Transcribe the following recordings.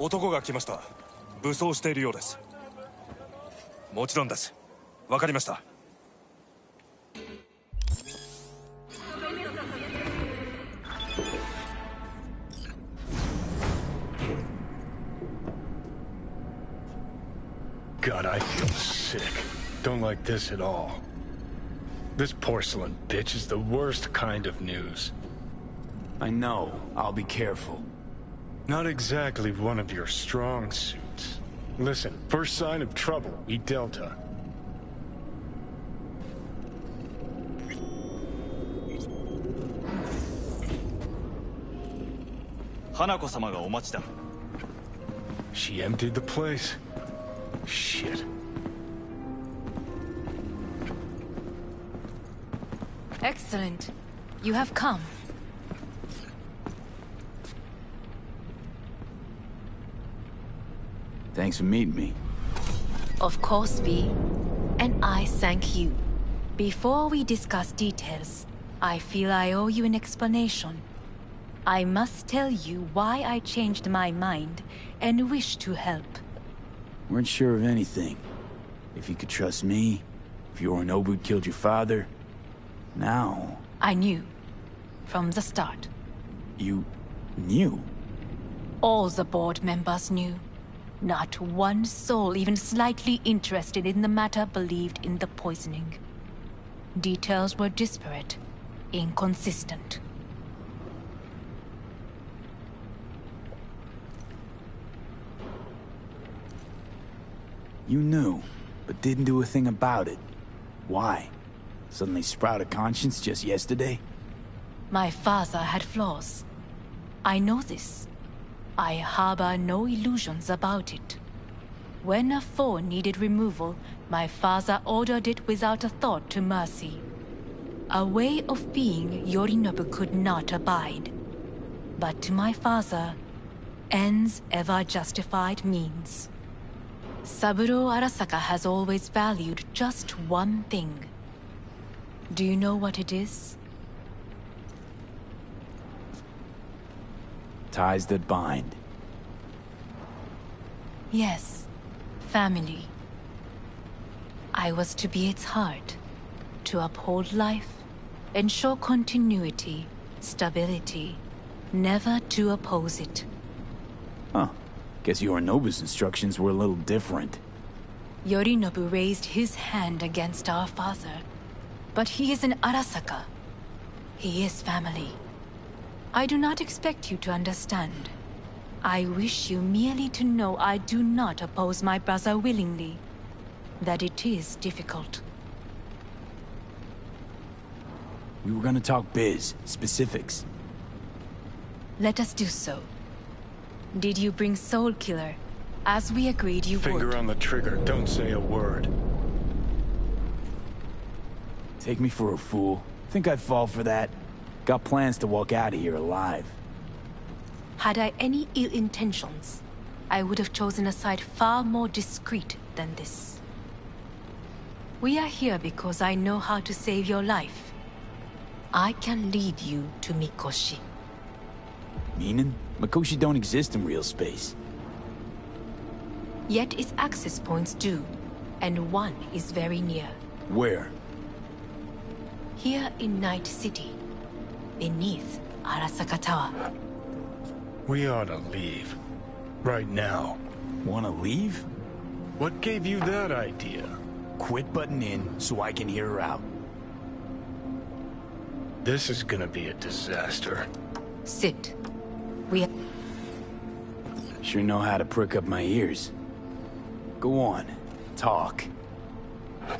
男が来ました。武装しているようです。もちろんです。わかりました。God, I feel sick. Don't like this at all. This porcelain bitch is the worst kind of news. I know. I'll be careful. Not exactly one of your strong suits. Listen, first sign of trouble, we Delta. Hanako-sama ga omachi da. She emptied the place. Shit. Excellent. You have come. Thanks for meeting me. Of course, V. And I thank you. Before we discuss details, I feel I owe you an explanation. I must tell you why I changed my mind and wish to help. Weren't sure of anything. If you could trust me, if Yorinobu killed your father. Now... I knew. From the start. You... knew? All the board members knew. Not one soul even slightly interested in the matter believed in the poisoning. Details were disparate, inconsistent. You knew, but didn't do a thing about it. Why? Suddenly sprout a conscience just yesterday? My father had flaws. I know this. I harbor no illusions about it. When a foe needed removal, my father ordered it without a thought to mercy. A way of being Yorinobu could not abide. But to my father, ends ever justified means. Saburo Arasaka has always valued just one thing. Do you know what it is? Ties that bind. Yes, family. I was to be its heart, to uphold life, ensure continuity, stability, never to oppose it. Huh. Guess Yorinobu's instructions were a little different. Yorinobu raised his hand against our father, but he is an Arasaka. He is family. I do not expect you to understand. I wish you merely to know I do not oppose my brother willingly. That it is difficult. We were gonna talk biz, specifics. Let us do so. Did you bring Soul Killer? As we agreed you Finger would. on the trigger, don't say a word. Take me for a fool. Think I'd fall for that? Got plans to walk out of here alive. Had I any ill intentions, I would have chosen a side far more discreet than this. We are here because I know how to save your life. I can lead you to Mikoshi. Meaning? Mikoshi don't exist in real space. Yet its access points do, and one is very near. Where? Here in Night City, beneath Arasaka Tower. We ought to leave. Right now. Wanna leave? What gave you that idea? Quit butting in so I can hear her out. This is gonna be a disaster. Sit. We... Sure know how to prick up my ears. Go on. Talk.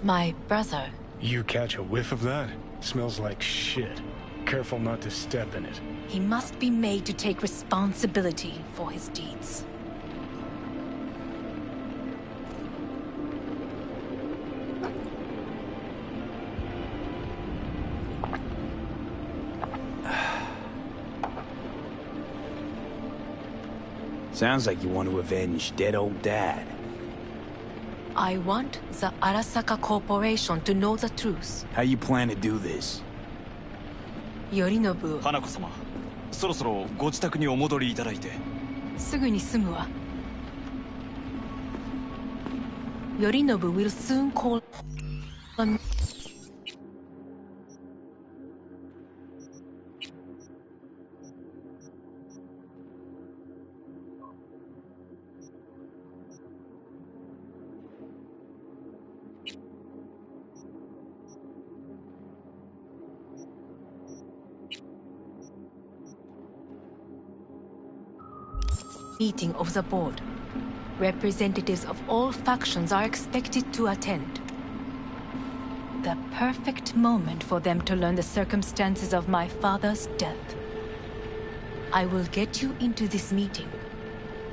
My brother. You catch a whiff of that? Smells like shit. Careful not to step in it. He must be made to take responsibility for his deeds. Sounds like you want to avenge dead old dad. I want the Arasaka Corporation to know the truth. How you plan to do this? Yorinobu, 花子様、そろそろご自宅にお戻りいただいて。すぐに済むわ。Yorinobu will soon call on... meeting of the board. Representatives of all factions are expected to attend. The perfect moment for them to learn the circumstances of my father's death. I will get you into this meeting,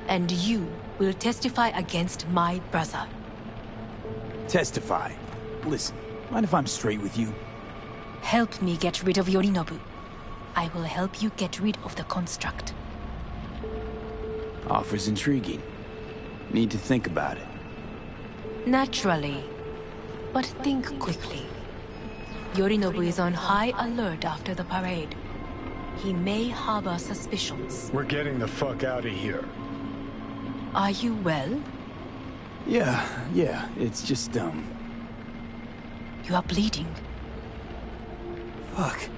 and you will testify against my brother. Testify. Listen, mind if I'm straight with you? Help me get rid of Yorinobu. I will help you get rid of the construct. Offer's intriguing. Need to think about it. Naturally. But think quickly. Yorinobu is on high alert after the parade. He may harbor suspicions. We're getting the fuck out of here. Are you well? Yeah, it's just, You are bleeding. Fuck.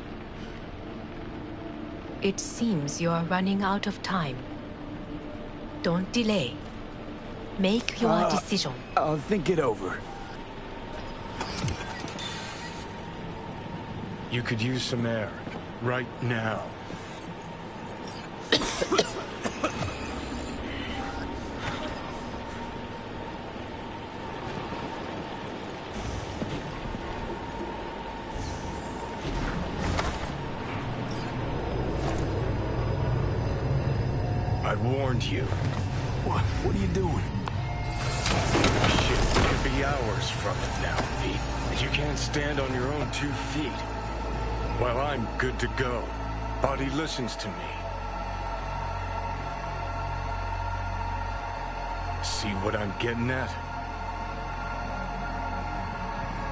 It seems you are running out of time. Don't delay. Make your decision. I'll think it over. You could use some air. Right now. I warned you. What are you doing? Shit could be hours from it now, V. And you can't stand on your own 2 feet. Well, I'm good to go. Body listens to me. See what I'm getting at?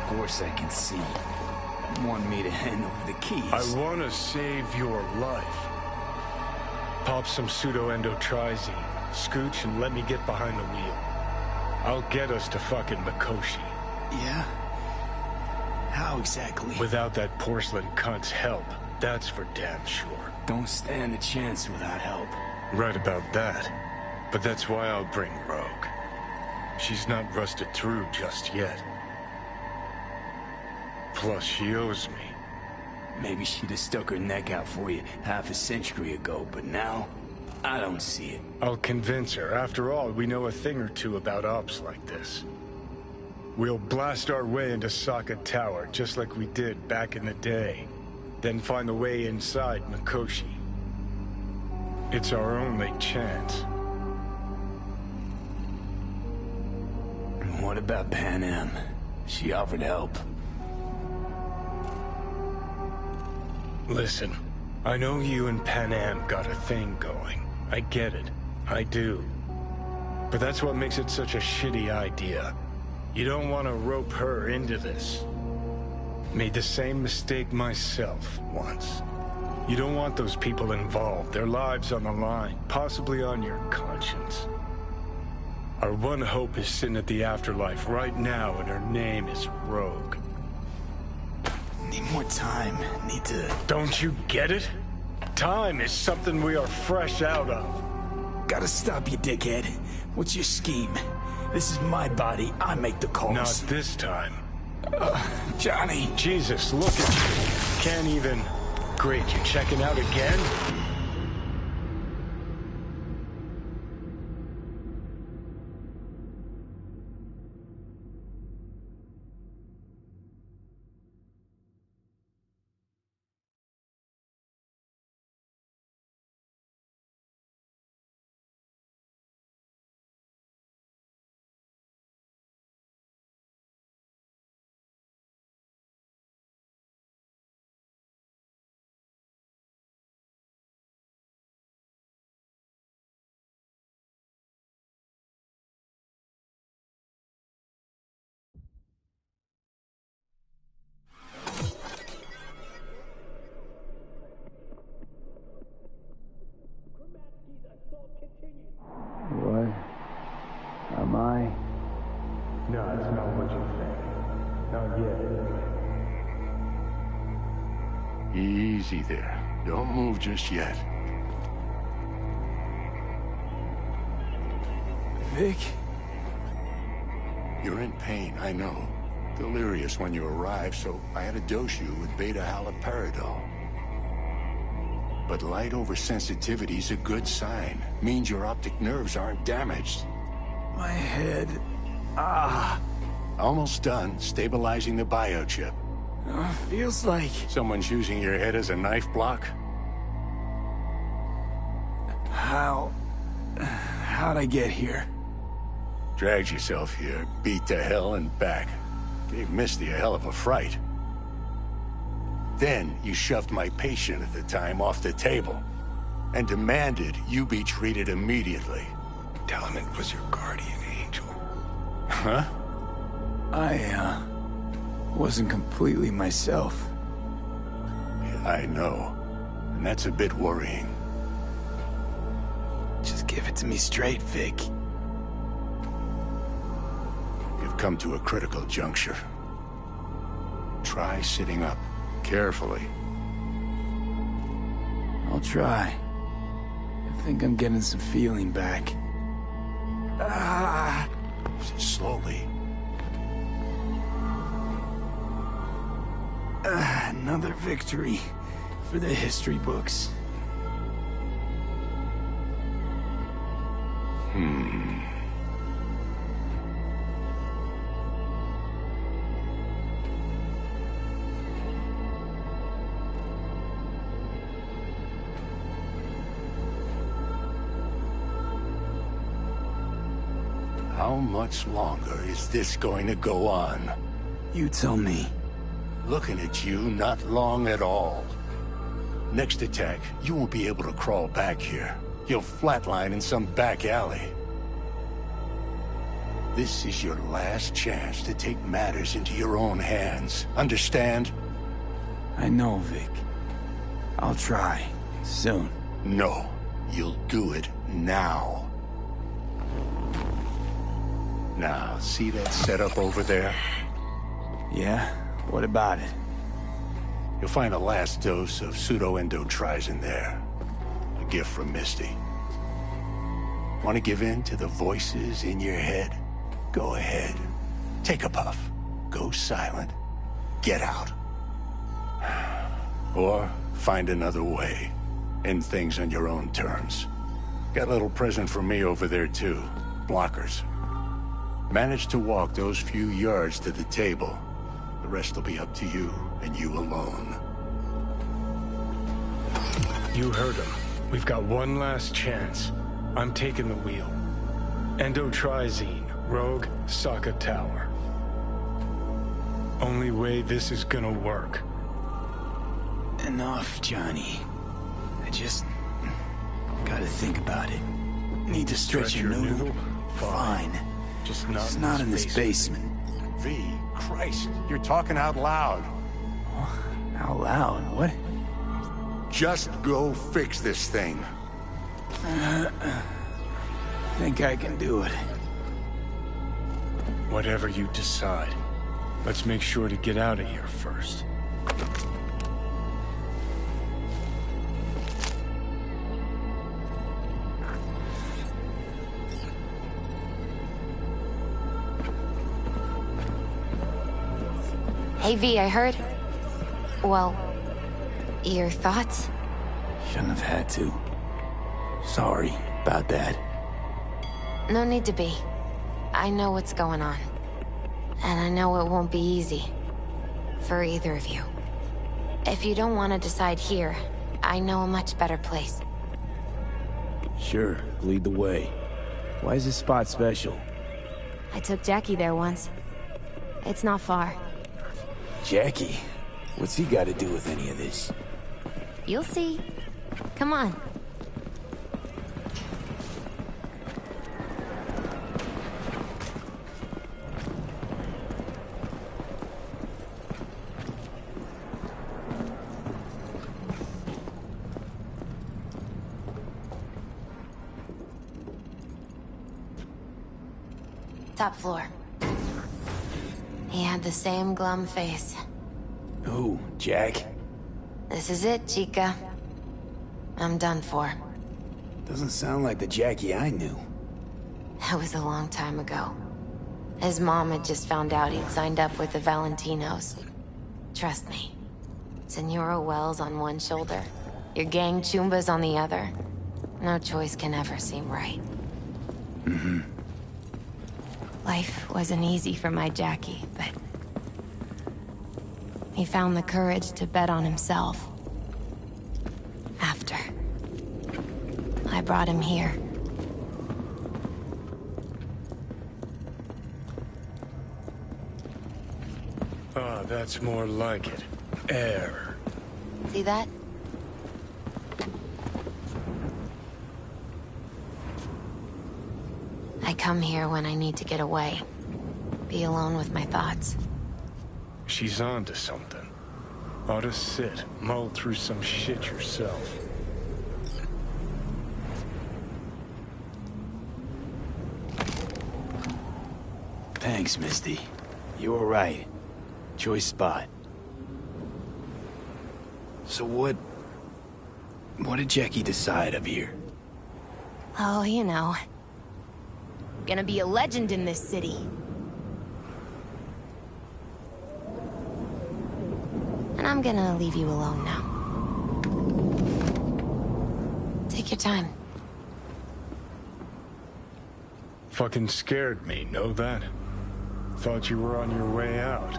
Of course I can see. You want me to hand over the keys. I want to save your life. Pop some pseudo-endotrizine, scooch, and let me get behind the wheel. I'll get us to fucking Mikoshi. Yeah? How exactly? Without that porcelain cunt's help, that's for damn sure. Don't stand a chance without help. Right about that. But that's why I'll bring Rogue. She's not rusted through just yet. Plus, she owes me. Maybe she'd have stuck her neck out for you half a century ago, but now, I don't see it. I'll convince her. After all, we know a thing or two about ops like this. We'll blast our way into Saka Tower, just like we did back in the day. Then find the way inside Mikoshi. It's our only chance. What about Pan Am? She offered help. Listen, I know you and Pan Am got a thing going. I get it. I do. But that's what makes it such a shitty idea. You don't want to rope her into this. Made the same mistake myself once. You don't want those people involved, their lives on the line, possibly on your conscience. Our one hope is sitting at the afterlife right now, and her name is Rogue. Need more time. Need to... Don't you get it? Time is something we are fresh out of. Gotta stop you, dickhead. What's your scheme? This is my body. I make the calls. Not this time. Johnny. Jesus, look at you. Can't even... Great, you checking out again? What? Am I? No, it's not what you think. Not yet. Easy there. Don't move just yet. Vic? You're in pain, I know. Delirious when you arrived, so I had to dose you with beta-haloperidol. But light oversensitivity's a good sign. Means your optic nerves aren't damaged. My head... Almost done stabilizing the biochip. Feels like... Someone's using your head as a knife block? How'd I get here? Dragged yourself here, beat to hell and back. Gave Misty a hell of a fright. Then you shoved my patient at the time off the table and demanded you be treated immediately. Tell him it was your guardian angel. Huh? I, wasn't completely myself. Yeah, I know. And that's a bit worrying. Just give it to me straight, Vic. You've come to a critical juncture. Try sitting up, carefully. I'll try. I think I'm getting some feeling back. Slowly. Another victory for the history books. How much longer is this going to go on? You tell me. Looking at you, not long at all. Next attack, you won't be able to crawl back here. You'll flatline in some back alley. This is your last chance to take matters into your own hands. Understand? I know, Vic. I'll try. Soon. No. You'll do it now. Now, see that setup over there? Yeah? What about it? You'll find a last dose of pseudo-endotrizin there. A gift from Misty. Want to give in to the voices in your head? Go ahead. Take a puff. Go silent. Get out. Or find another way. End things on your own terms. Got a little present for me over there, too. Blockers. Manage to walk those few yards to the table. The rest will be up to you, and you alone. You heard him. We've got one last chance. I'm taking the wheel. Endotrizine, Rogue, Saka Tower. Only way this is gonna work. Enough, Johnny. I just gotta think about it. Need to stretch your noodle? Fine. Just It's not in this basement. V, Christ, you're talking out loud. Out loud? What? Just go fix this thing. Think I can do it. Whatever you decide. Let's make sure to get out of here first. Hey V, I heard... Well, your thoughts? Shouldn't have had to. Sorry about that. No need to be. I know what's going on. And I know it won't be easy. For either of you. If you don't want to decide here, I know a much better place. Sure, lead the way. Why is this spot special? I took Jackie there once. It's not far. Jackie? What's he got to do with any of this? You'll see. Come on. Top floor. He had the same glum face. Who, Jack? This is it, Chica. I'm done for. Doesn't sound like the Jackie I knew. That was a long time ago. His mom had just found out he'd signed up with the Valentinos. Trust me. Senora Wells on one shoulder, your gang Chumbas on the other. No choice can ever seem right. Mm-hmm. Life wasn't easy for my Jackie, but... he found the courage to bet on himself. After. I brought him here. Ah, that's more like it. Air. See that? I come here when I need to get away. Be alone with my thoughts. She's on to something. Ought to sit, mull through some shit yourself. Thanks, Misty. You were right. Choice spot. So what did Jackie decide of here? Oh, you know. Gonna be a legend in this city. And I'm gonna leave you alone now. Take your time. Fucking scared me, know that? Thought you were on your way out.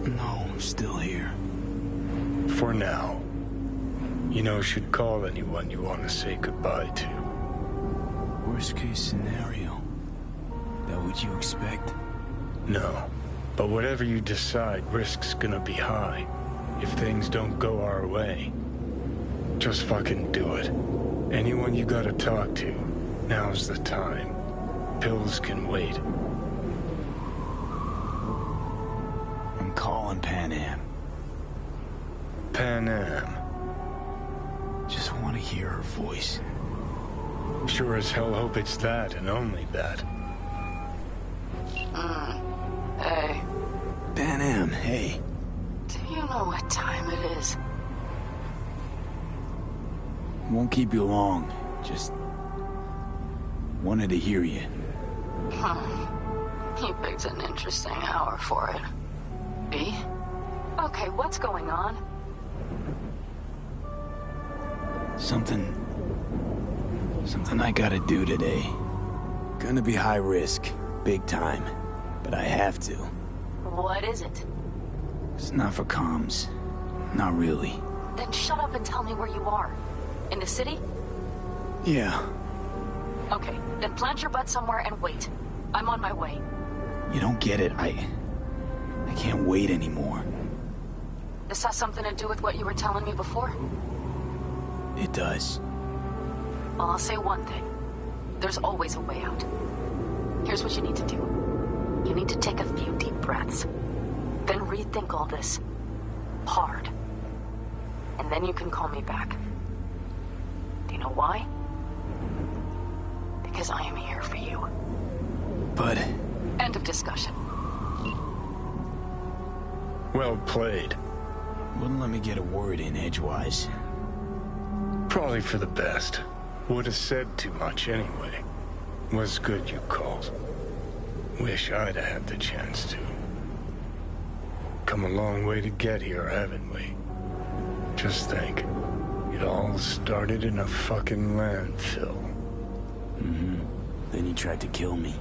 No, I'm still here. For now. You know, should call anyone you want to say goodbye to. Worst case scenario. That what you expect? No. But whatever you decide, risk's gonna be high. If things don't go our way. Just fucking do it. Anyone you gotta talk to, now's the time. Pills can wait. I'm calling Pan Am. Pan Am. Just want to hear her voice. Sure as hell hope it's that and only that. Hey, Pan Am, hey. do you know what time it is? Won't keep you long. Just wanted to hear you. He picked an interesting hour for it. B? Okay, what's going on? Something I gotta do today. Gonna be high risk, big time, but I have to. What is it? It's not for comms. Not really. Then shut up and tell me where you are. In the city? Yeah. Okay, then plant your butt somewhere and wait. I'm on my way. You don't get it. I can't wait anymore. This has something to do with what you were telling me before? It does. Well, I'll say one thing. There's always a way out. Here's what you need to do. You need to take a few deep breaths. Then rethink all this. Hard. And then you can call me back. Do you know why? Because I am here for you. But... End of discussion. Well played. Wouldn't let me get a word in edgewise. Probably for the best. Would have said too much anyway. Was good you called. Wish I'd have had the chance to. Come a long way to get here, haven't we? Just think. It all started in a fucking landfill. Mm-hmm. Then you tried to kill me.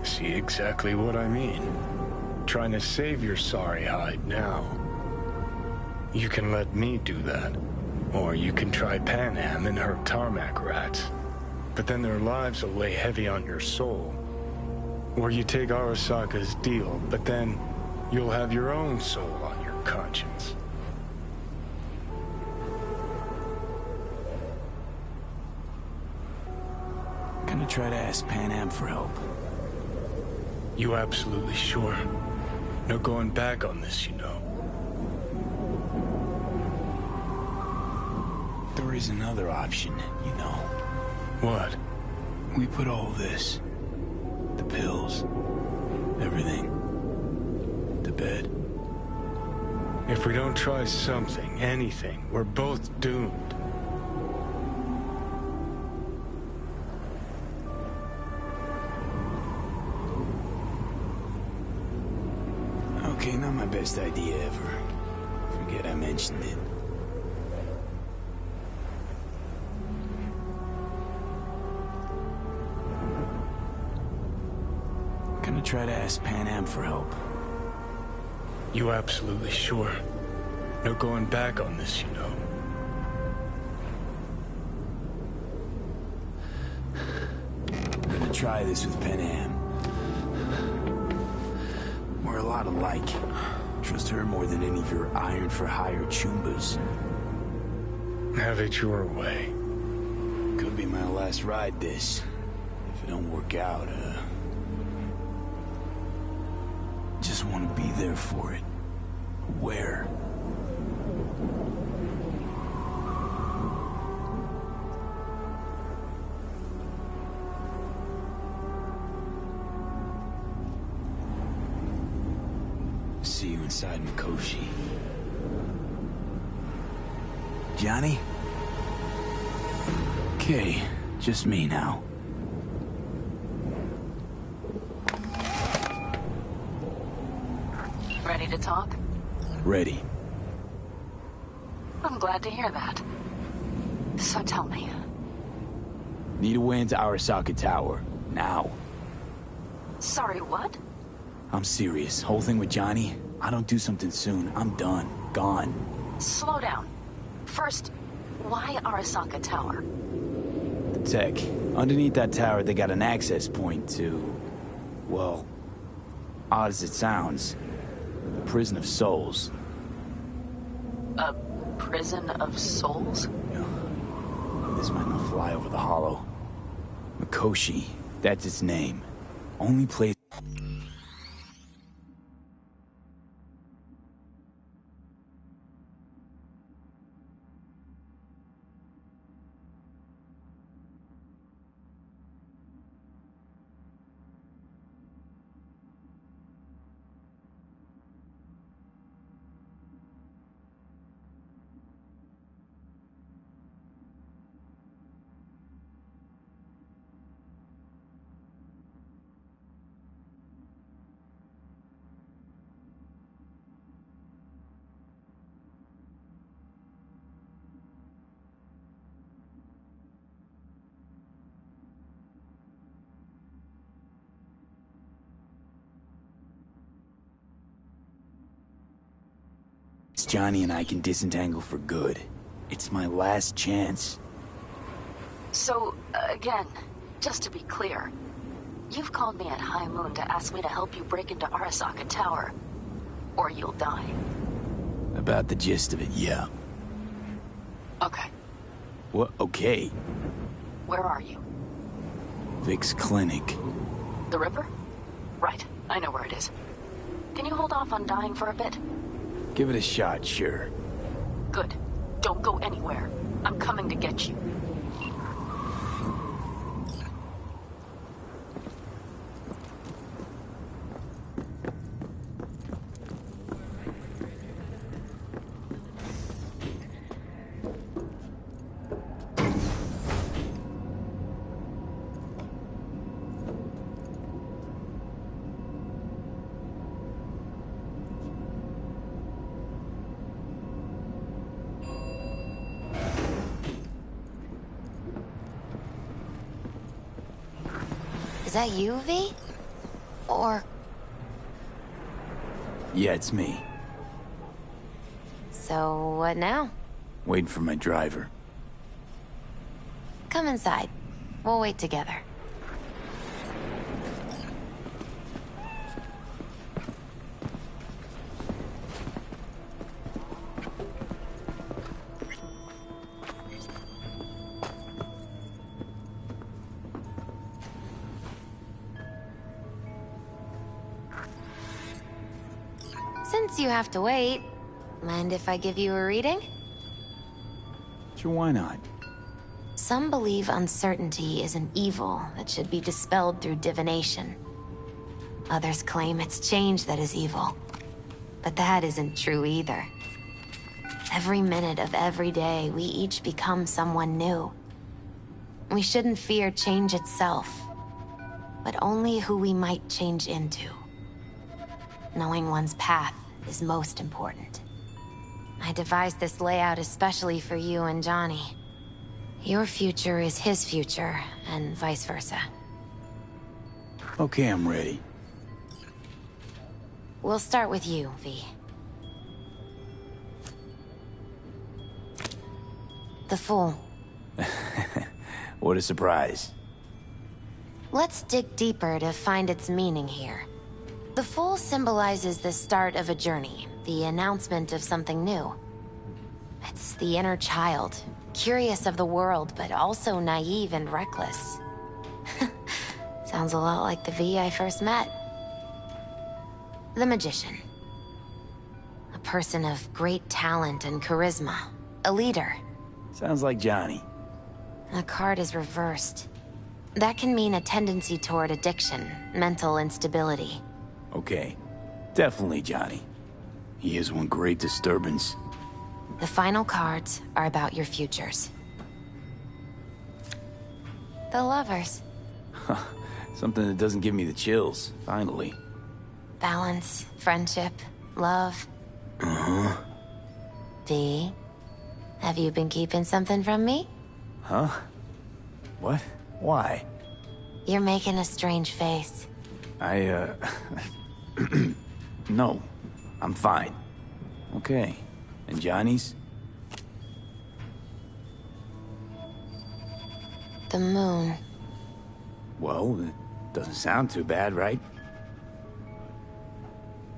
See exactly what I mean. Trying to save your sorry hide now. You can let me do that. Or you can try Panam and her tarmac rats. But then their lives will weigh heavy on your soul. Or you take Arasaka's deal, but then you'll have your own soul on your conscience. Gonna try to ask Panam for help. You absolutely sure? No going back on this, you know. There is another option, you know. What? We put all this, the pills, everything, to bed. If we don't try something, anything, we're both doomed. Okay, not my best idea ever. Forget I mentioned it. Gonna try to ask Panam for help. You absolutely sure? No going back on this, you know. Gonna try this with Panam. We're a lot alike. Trust her more than any of your iron-for-hire chumbas. Have it your way. Could be my last ride, this. If it don't work out, just want to be there for it. Where? See you inside Mikoshi. Johnny? Okay, just me now. Ready to talk? Ready. I'm glad to hear that. So tell me. Need a way into Arasaka Tower. Now. Sorry, what? I'm serious. Whole thing with Johnny, I don't do something soon, I'm done. Gone. Slow down. First, why Arasaka Tower? The tech. Underneath that tower, they got an access point to... well, odd as it sounds, a prison of souls. A prison of souls? Yeah. This might not fly over the hollow. Mikoshi, that's its name. Only place... Johnny and I can disentangle for good. It's my last chance. So, again, Just to be clear, you've called me at high moon to ask me to help you break into Arasaka Tower. Or you'll die. About the gist of it, yeah. Okay. What? Okay. Where are you? Vic's clinic. The river? Right. I know where it is. Can you hold off on dying for a bit? Give it a shot, sure. Good. Don't go anywhere. I'm coming to get you. Is that you, V? Or... Yeah, it's me. So, what now? Waiting for my driver. Come inside. We'll wait together. Since you have to wait, mind if I give you a reading? Sure, why not? Some believe uncertainty is an evil that should be dispelled through divination. Others claim it's change that is evil. But that isn't true either. Every minute of every day, we each become someone new. We shouldn't fear change itself, but only who we might change into. Knowing one's path is most important. I devised this layout especially for you and Johnny. Your future is his future, and vice versa. Okay, I'm ready. We'll start with you, V. The Fool. What a surprise. Let's dig deeper to find its meaning here. The Fool symbolizes the start of a journey, the announcement of something new. It's the inner child, curious of the world, but also naive and reckless. Sounds a lot like the V I first met. The Magician. A person of great talent and charisma. A leader. Sounds like Johnny. The card is reversed. That can mean a tendency toward addiction, mental instability. Okay. Definitely Johnny. He is one great disturbance. The final cards are about your futures. The Lovers. Something that doesn't give me the chills, finally. Balance, friendship, love. Uh-huh. V, have you been keeping something from me? Huh? What? Why? You're making a strange face. No. I'm fine. Okay. And Johnny's? The moon. Well, it doesn't sound too bad, right?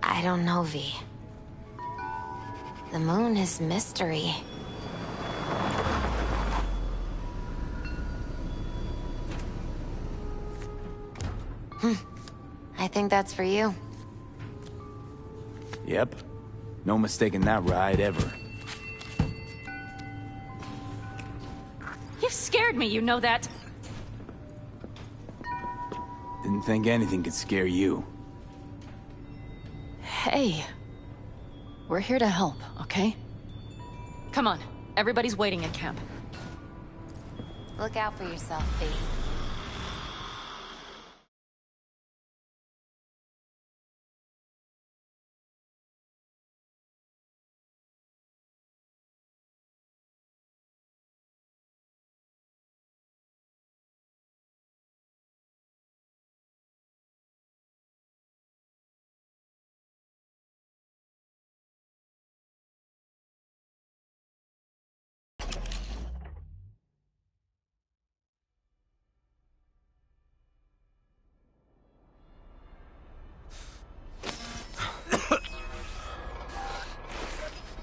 I don't know, V. The moon is mystery. I think that's for you. Yep. No mistaking that ride ever. You've scared me, you know that. Didn't think anything could scare you. Hey. We're here to help, okay? Come on. Everybody's waiting in camp. Look out for yourself, V.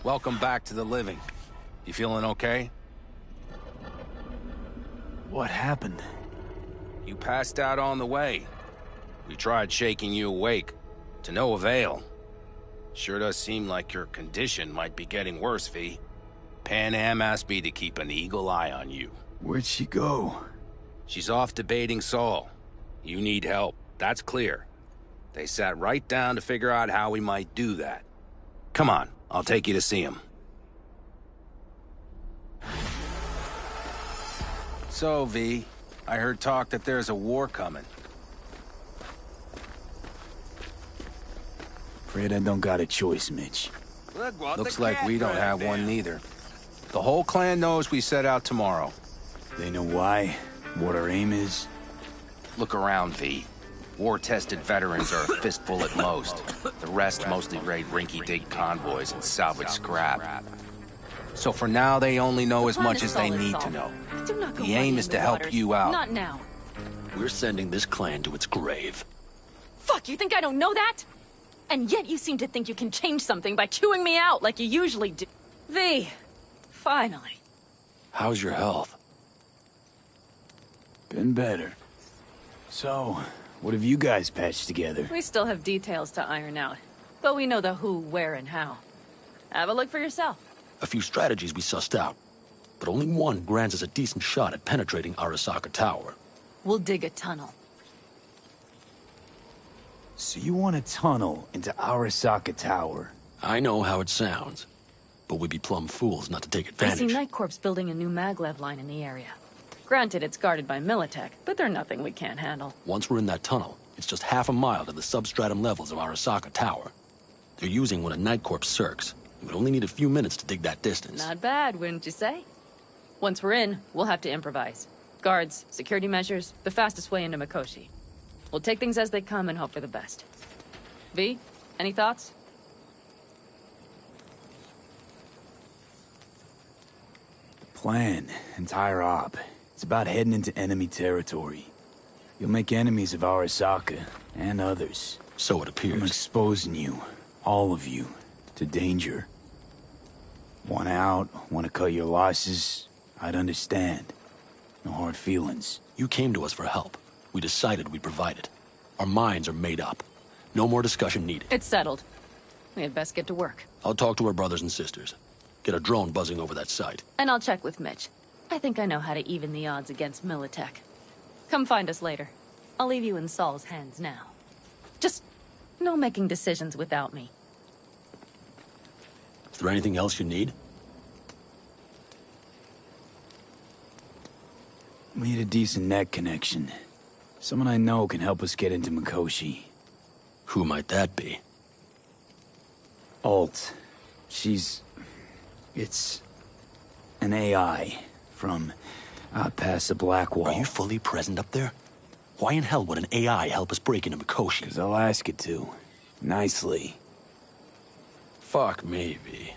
welcome back to the living. You feeling okay? What happened? You passed out on the way. We tried shaking you awake. To no avail. Sure does seem like your condition might be getting worse, V. Pan Am asked me to keep an eagle eye on you. Where'd she go? She's off debating Saul. You need help, that's clear. They sat right down to figure out how we might do that. Come on, I'll take you to see him. So, V, I heard talk that there's a war coming. Afraid I don't got a choice, Mitch. Looks like we don't have one neither. The whole clan knows we set out tomorrow. They know why? What our aim is? Look around, V. War-tested veterans are a fistful at most. The rest mostly raid rinky-dink convoys and salvage scrap. So for now, they only know as much as they need to know. The aim is to help you out. Not now. We're sending this clan to its grave. Fuck, you think I don't know that? And yet you seem to think you can change something by chewing me out like you usually do. V, finally. How's your health? Been better. So, what have you guys patched together? We still have details to iron out, but we know the who, where, and how. Have a look for yourself. A few strategies we sussed out, but only one grants us a decent shot at penetrating Arasaka Tower. We'll dig a tunnel. So you want a tunnel into Arasaka Tower? I know how it sounds, but we'd be plumb fools not to take I advantage. see Night Corps building a new maglev line in the area. Granted, it's guarded by Militech, but they're nothing we can't handle. Once we're in that tunnel, it's just half a mile to the substratum levels of Arasaka Tower. They're using one of Night Corps' circs. We would only need a few minutes to dig that distance. Not bad, wouldn't you say? Once we're in, we'll have to improvise. Guards, security measures, the fastest way into Mikoshi. We'll take things as they come and hope for the best. V, any thoughts? Plan, entire op. It's about heading into enemy territory. You'll make enemies of Arasaka, and others. So it I'm appears. exposing you, all of you, to danger. Want out, want to cut your losses, I'd understand. No hard feelings. You came to us for help. We decided we'd provide it. Our minds are made up. No more discussion needed. It's settled. We had best get to work. I'll talk to our brothers and sisters. Get a drone buzzing over that site. And I'll check with Mitch. I think I know how to even the odds against Militech. Come find us later. I'll leave you in Saul's hands now. Just no making decisions without me. Is there anything else you need? We need a decent net connection. Someone I know can help us get into Mikoshi. Who might that be? Alt. It's an AI from out past the Black Wall. Are you fully present up there? Why in hell would an AI help us break into Mikoshi? 'Cause I'll ask it to. Nicely. Fuck me, V.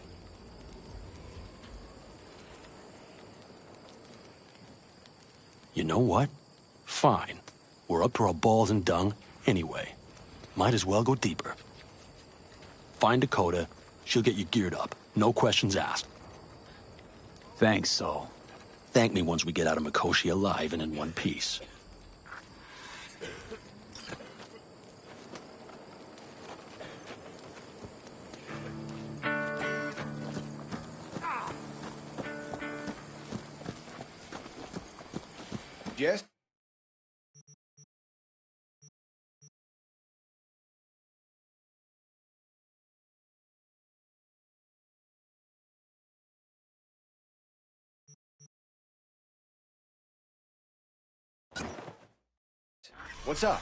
You know what? Fine. We're up to our balls in dung anyway. Might as well go deeper. Find Dakota. She'll get you geared up. No questions asked. Thanks, Saul. Thank me once we get out of Mikoshi alive and in one piece. Jess? What's up?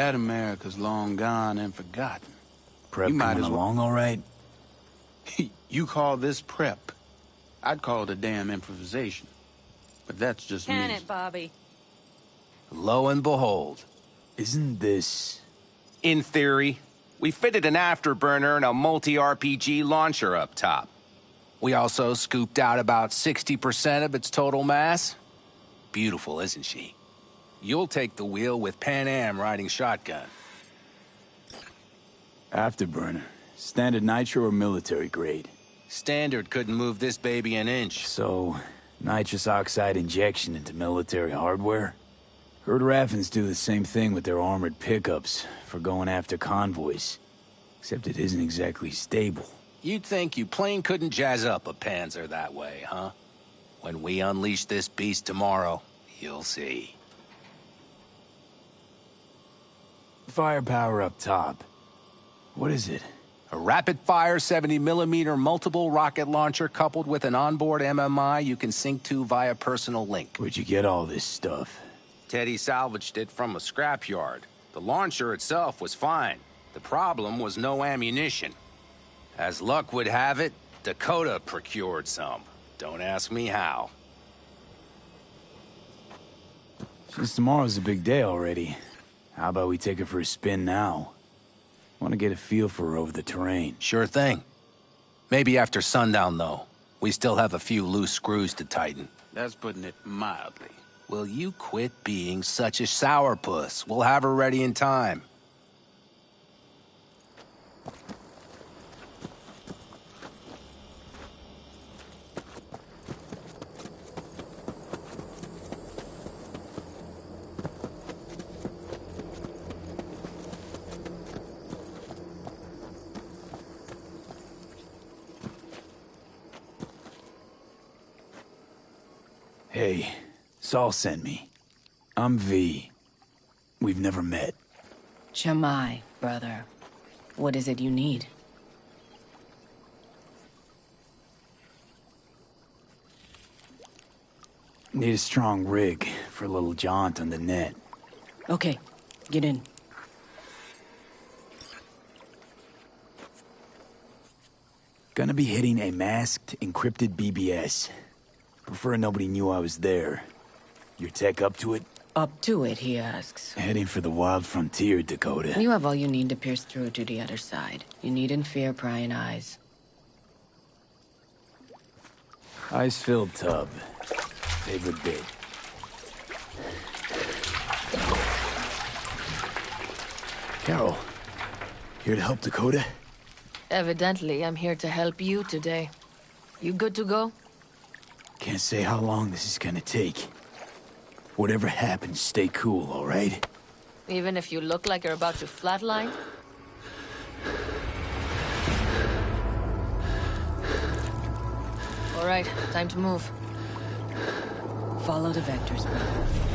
That America's long gone and forgotten. Prep You might coming as well- along all right? You call this prep? I'd call it a damn improvisation. But that's just me. Can it, Bobby? Lo and behold. Isn't this... In theory, we fitted an afterburner and a multi-RPG launcher up top. We also scooped out about 60% of its total mass. Beautiful, isn't she? You'll take the wheel with Pan Am riding shotgun. Afterburner. Standard nitro or military grade? Standard couldn't move this baby an inch. So, nitrous oxide injection into military hardware? Heard Raffens do the same thing with their armored pickups for going after convoys. Except it isn't exactly stable. You'd think you plain couldn't jazz up a Panzer that way, huh? When we unleash this beast tomorrow, you'll see. Firepower up top. What is it? A rapid-fire 70mm multiple rocket launcher coupled with an onboard MMI you can sync to via personal link. Where'd you get all this stuff? Teddy salvaged it from a scrapyard. The launcher itself was fine. The problem was no ammunition. As luck would have it, Dakota procured some. Don't ask me how. Since tomorrow's a big day already, how about we take her for a spin now? Want to get a feel for her over the terrain. Sure thing. Maybe after sundown, though. We still have a few loose screws to tighten. That's putting it mildly. Will you quit being such a sourpuss? We'll have her ready in time. Hey, Saul sent me. I'm V. We've never met. Chamai, brother. What is it you need? Need a strong rig for a little jaunt on the net. Okay, get in. Gonna be hitting a masked, encrypted BBS. Prefer nobody knew I was there. Your tech up to it? Up to it, he asks. Heading for the wild frontier, Dakota. You have all you need to pierce through to the other side. You needn't fear prying eyes. Ice-filled tub. Favorite bit. Carol, here to help Dakota? Evidently, I'm here to help you today. You good to go? Can't say how long this is gonna take. Whatever happens, stay cool, all right? Even if you look like you're about to flatline? All right, time to move. Follow the vectors, brother.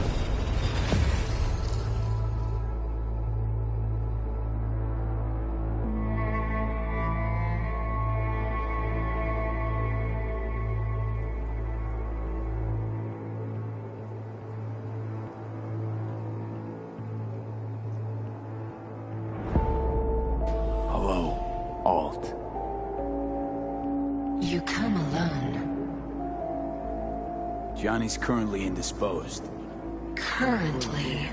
You come alone. Johnny's currently indisposed. Currently.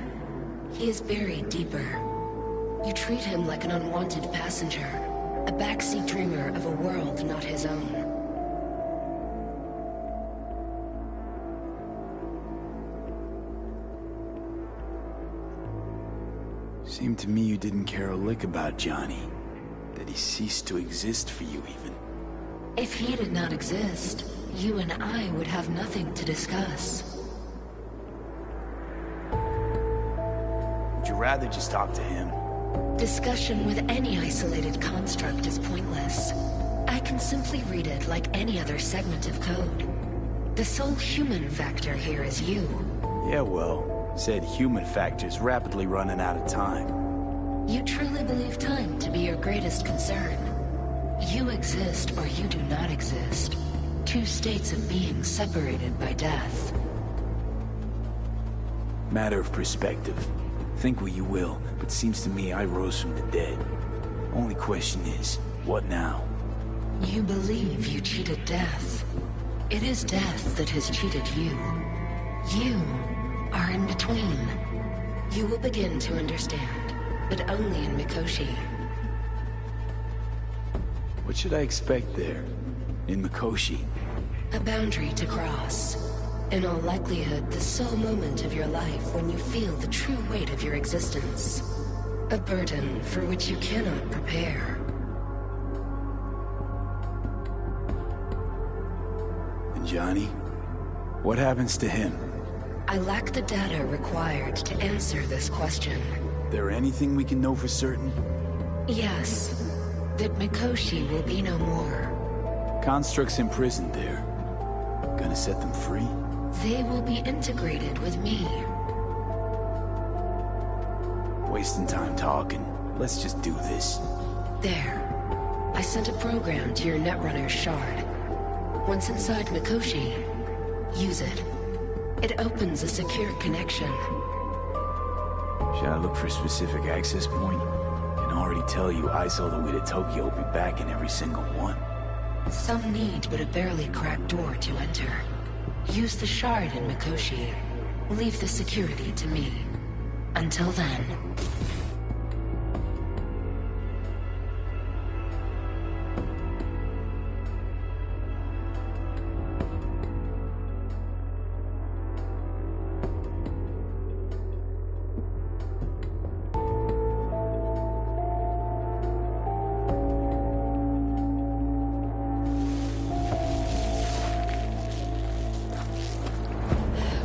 He is buried deeper. You treat him like an unwanted passenger, a backseat dreamer of a world not his own. Seemed to me you didn't care a lick about Johnny. That he ceased to exist for you, even. If he did not exist, you and I would have nothing to discuss. Would you rather just talk to him? Discussion with any isolated construct is pointless. I can simply read it like any other segment of code. The sole human factor here is you. Yeah, well, said human factor's rapidly running out of time. You truly believe time to be your greatest concern. You exist or you do not exist. Two states of being separated by death. Matter of perspective. Think what you will, but seems to me I rose from the dead. Only question is, what now? You believe you cheated death. It is death that has cheated you. You are in between. You will begin to understand, but only in Mikoshi. What should I expect there? In Mikoshi? A boundary to cross. In all likelihood, the sole moment of your life when you feel the true weight of your existence. A burden for which you cannot prepare. And Johnny? What happens to him? I lack the data required to answer this question. There anything we can know for certain? Yes. That Mikoshi will be no more. Constructs imprisoned there. Gonna set them free? They will be integrated with me. Wasting time talking. Let's just do this. There. I sent a program to your Netrunner's shard. Once inside Mikoshi, use it. It opens a secure connection. Should I look for a specific access point? I can already tell you I saw the way to Tokyo will be back in every single one. Some need but a barely cracked door to enter. Use the shard in Mikoshi. Leave the security to me. Until then...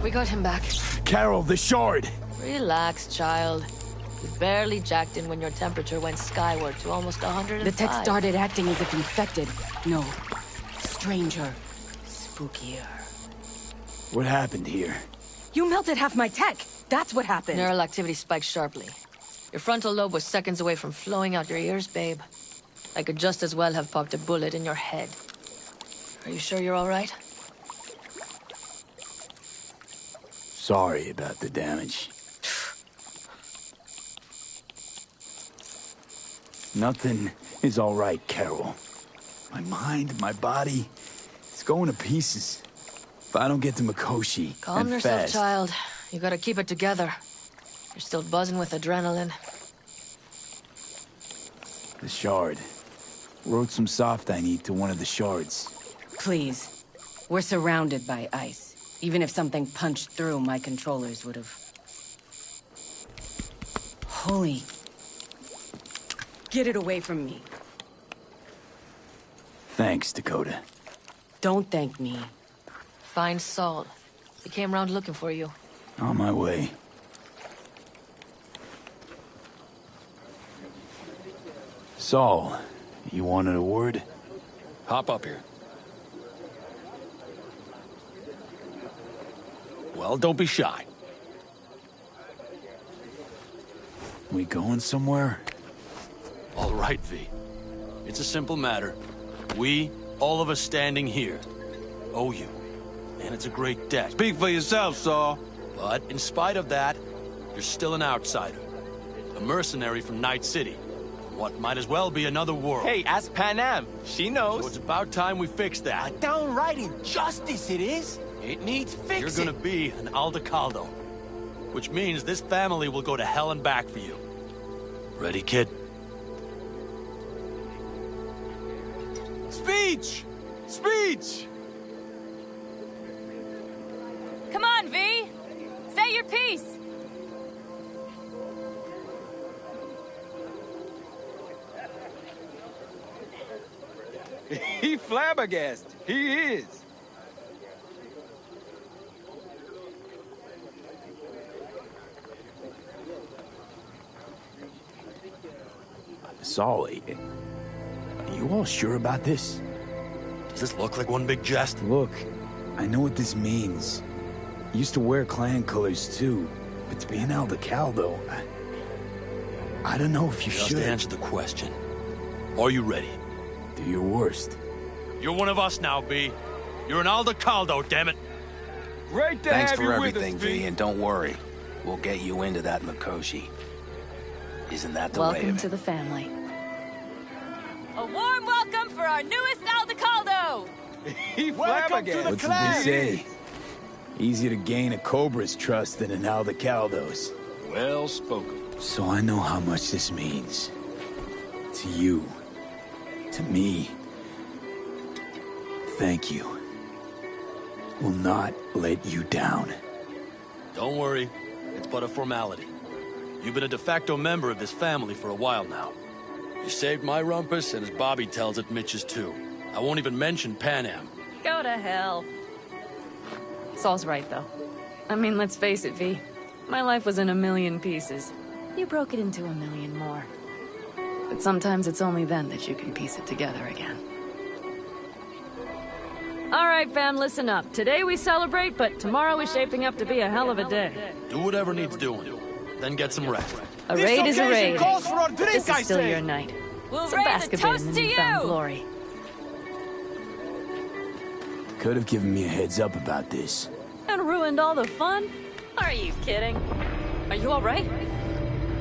We got him back. Carol, the shard! Relax, child. You barely jacked in when your temperature went skyward to almost 105. The tech started acting as if infected. No. Stranger. Spookier. What happened here? You melted half my tech! That's what happened! Neural activity spiked sharply. Your frontal lobe was seconds away from flowing out your ears, babe. I could just as well have popped a bullet in your head. Are you sure you're all right? Sorry about the damage. Nothing is all right, Carol. My mind, my body, it's going to pieces. If I don't get to Mikoshi, Calm and yourself, fast, child. You gotta keep it together. You're still buzzing with adrenaline. The shard. Wrote some soft I need to one of the shards. Please. We're surrounded by ice. Even if something punched through, my controllers would have... Holy... Get it away from me. Thanks, Dakota. Don't thank me. Find Saul. He came round looking for you. On my way. Saul, you wanted a word? Hop up here. Well, don't be shy. We going somewhere? All right, V. It's a simple matter. We, all of us standing here, owe you. And it's a great debt. Speak for yourself, Saul. But in spite of that, you're still an outsider. A mercenary from Night City. What might as well be another world. Hey, ask Panam. She knows. So it's about time we fix that. A downright injustice it is. It needs fixing. You're gonna be an Aldecaldo. Which means this family will go to hell and back for you. Ready, kid? Speech! Speech! Come on, V! Say your piece! He flabbergasted. He is. Saul, are you all sure about this? Does this look like one big jest? Look, I know what this means. I used to wear clan colors too, but to be an Aldecaldo, I don't know if you should. Just answer the question. Are you ready? Do your worst. You're one of us now, B. You're an Aldecaldo, damn it. Great to Thanks have for you everything, with us, V, and don't worry. we'll get you into that Mikoshi. Isn't that the way Welcome of to it? the family. A warm welcome for our newest Aldecaldo! Welcome to the What's it they say? Easier to gain a Cobra's trust than an Aldecaldo's. Well spoken. So I know how much this means. To you. To me. Thank you. Will not let you down. Don't worry. It's but a formality. You've been a de facto member of this family for a while now. You saved my rumpus, and as Bobby tells it, Mitch's too. I won't even mention Pan Am. Go to hell. Saul's right, though. I mean, let's face it, V. My life was in a million pieces. You broke it into a million more. But sometimes it's only then that you can piece it together again. All right, fam, listen up. Today we celebrate, but tomorrow is shaping up to be a hell of a day. Do whatever needs doing. Then get some rest. A raid is a raid. calls for a drink, This I is still say. your night. We'll Some raise a basket toast in to the newfound you! glory. Could have given me a heads up about this. And ruined all the fun? Are you kidding? Are you all right?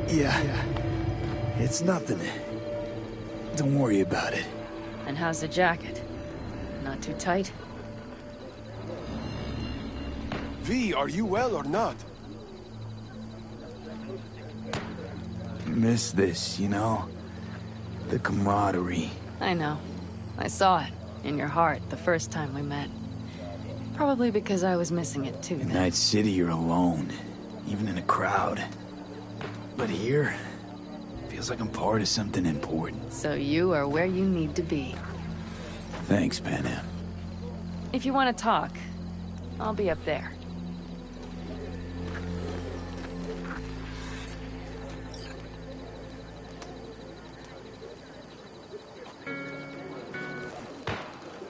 Yeah. It's nothing. Don't worry about it. And how's the jacket? Not too tight? V, are you well or not? Miss this, you know? The camaraderie. I know. I saw it in your heart the first time we met. Probably because I was missing it too. In then. Night City, you're alone. Even in a crowd. But here, feels like I'm part of something important. So you are where you need to be. Thanks, Pan Am. If you want to talk, I'll be up there.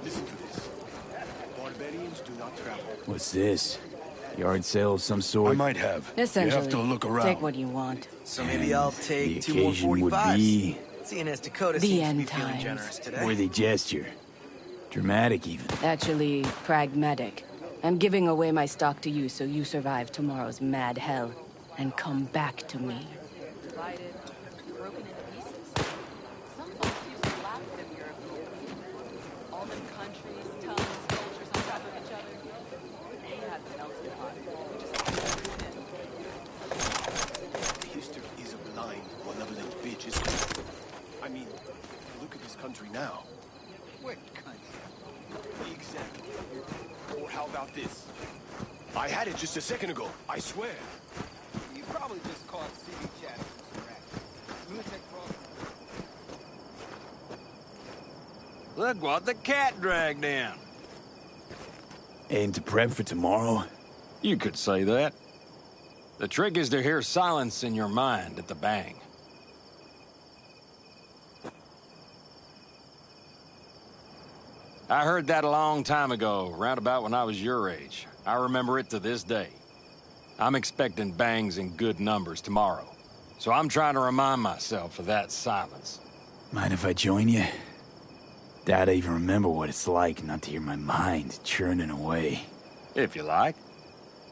Listen to this. Barbarians do not travel. What's this? Yard sale of some sort? I might have. Essentially, You have to look around. take what you want. So maybe I'll The take 2 more occasion would 45s. be Seeing as Dakota The seems to end be feeling times. generous today. worthy gesture. Dramatic, even. Actually, pragmatic. I'm giving away my stock to you so you survive tomorrow's mad hell and come back to me. History is a blind, malevolent bitch, isn't it? I mean, look at this country now. What country? Exactly. Or how about this? I had it just a second ago, I swear. You probably just caught CD chat. Lunatic Look what the cat dragged in. Aim to prep for tomorrow? You could say that. The trick is to hear silence in your mind at the bang. I heard that a long time ago, round about when I was your age. I remember it to this day. I'm expecting bangs in good numbers tomorrow, so I'm trying to remind myself of that silence. Mind if I join you? Doubt I even remember what it's like not to hear my mind churning away. If you like.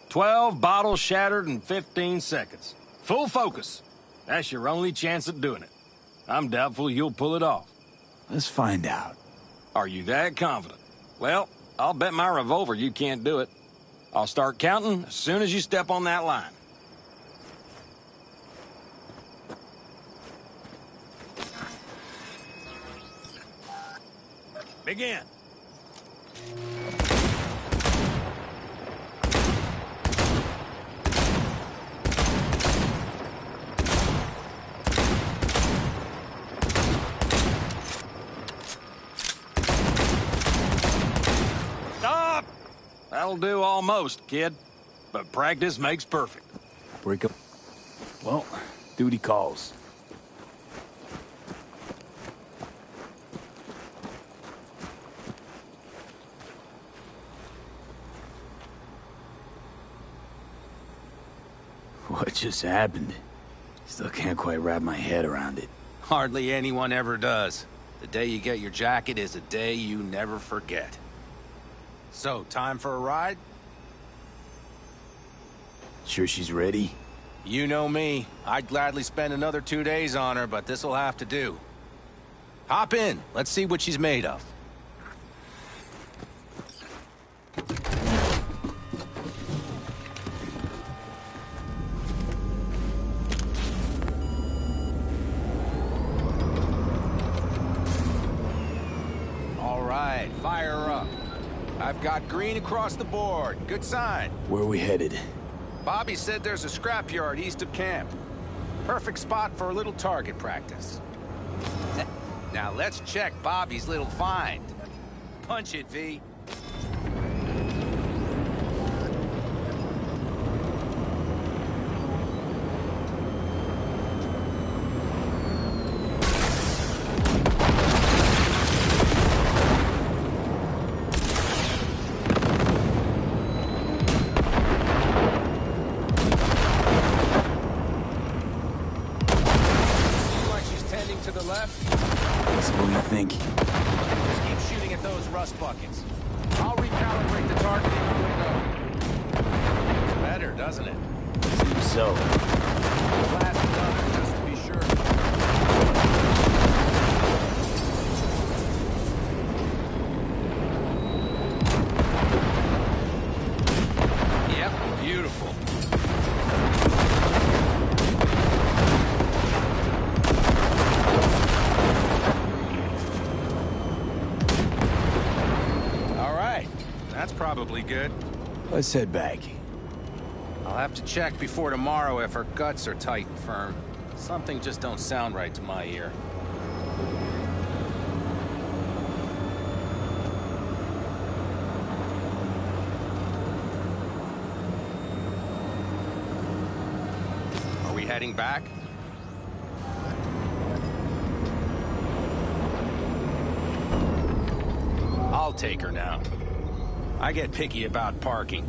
12 bottles shattered in 15 seconds. Full focus. That's your only chance at doing it. I'm doubtful you'll pull it off. Let's find out. Are you that confident? Well, I'll bet my revolver you can't do it. I'll start counting as soon as you step on that line. Begin. Stop! That'll do almost, kid. But practice makes perfect. Break up. Well, duty calls. What just happened? Still can't quite wrap my head around it. Hardly anyone ever does. The day you get your jacket is a day you never forget. So, time for a ride? Sure she's ready? You know me. I'd gladly spend another 2 days on her, but this'll have to do. Hop in. Let's see what she's made of. All right, fire her up. I've got green across the board. Good sign. Where are we headed? Bobby said there's a scrapyard east of camp. Perfect spot for a little target practice. Now let's check Bobby's little find. Punch it, V. To the left? So what do you think? Just keep shooting at those rust buckets. I'll recalibrate the targeting window. It's better, doesn't it? Seems so. Blast another, just to be sure. Yep, beautiful. That's probably good. Let's head back. I'll have to check before tomorrow if her guts are tight and firm. Something just don't sound right to my ear. Are we heading back? I'll take her now. I get picky about parking.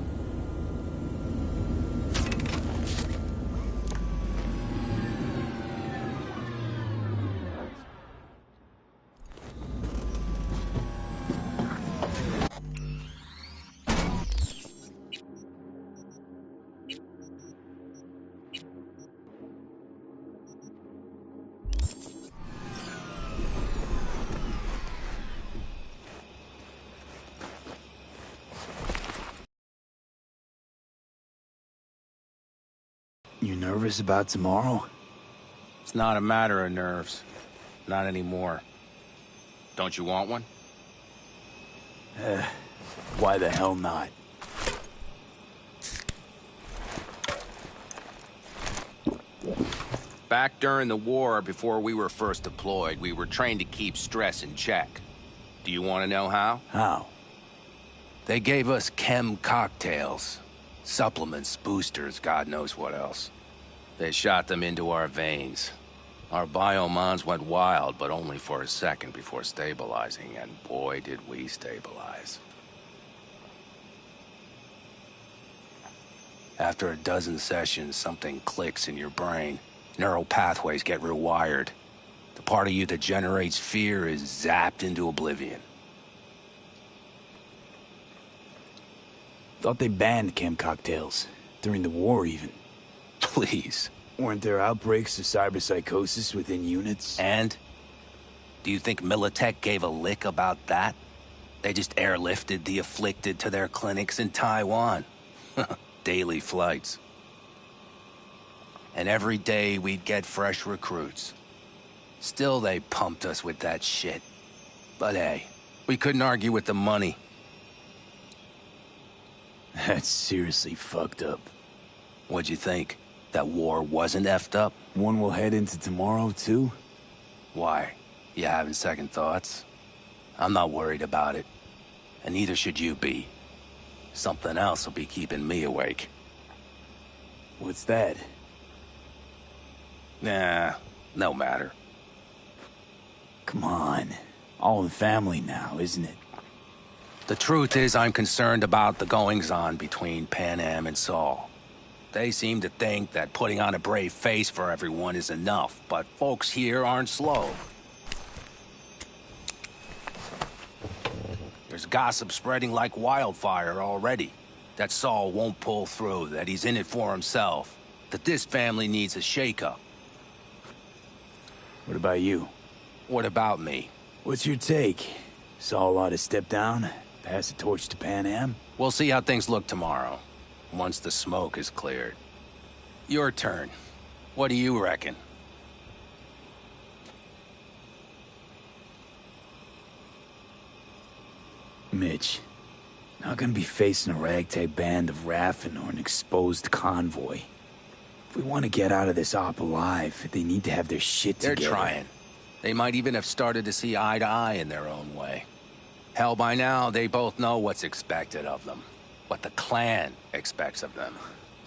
You nervous about tomorrow? It's not a matter of nerves. Not anymore. Don't you want one? Why the hell not? Back during the war, before we were first deployed, we were trained to keep stress in check. Do you want to know how? How? They gave us chem cocktails. Supplements, boosters, God knows what else. They shot them into our veins. Our biomons went wild, but only for a second before stabilizing, and boy did we stabilize. After a dozen sessions, something clicks in your brain. Neural pathways get rewired. The part of you that generates fear is zapped into oblivion. Thought they banned chem cocktails. During the war, even. Please. Weren't there outbreaks of cyberpsychosis within units? And? Do you think Militech gave a lick about that? They just airlifted the afflicted to their clinics in Taiwan. Daily flights. And every day we'd get fresh recruits. Still they pumped us with that shit. But hey, we couldn't argue with the money. That's seriously fucked up. What'd you think? That war wasn't effed up? One will head into tomorrow, too? Why? You having second thoughts? I'm not worried about it. And neither should you be. Something else will be keeping me awake. What's that? Nah, no matter. Come on. All in the family now, isn't it? The truth is I'm concerned about the goings-on between Pan Am and Saul. They seem to think that putting on a brave face for everyone is enough, but folks here aren't slow. There's gossip spreading like wildfire already. That Saul won't pull through, that he's in it for himself. that this family needs a shake-up. What about you? What about me? What's your take? Saul ought to step down, pass the torch to Pan Am? We'll see how things look tomorrow, once the smoke is cleared. Your turn. What do you reckon? Mitch, not gonna be facing a ragtag band of Raffen or an exposed convoy. If we want to get out of this op alive, they need to have their shit together. They're trying. They might even have started to see eye to eye in their own way. Hell, by now, they both know what's expected of them. What the clan expects of them.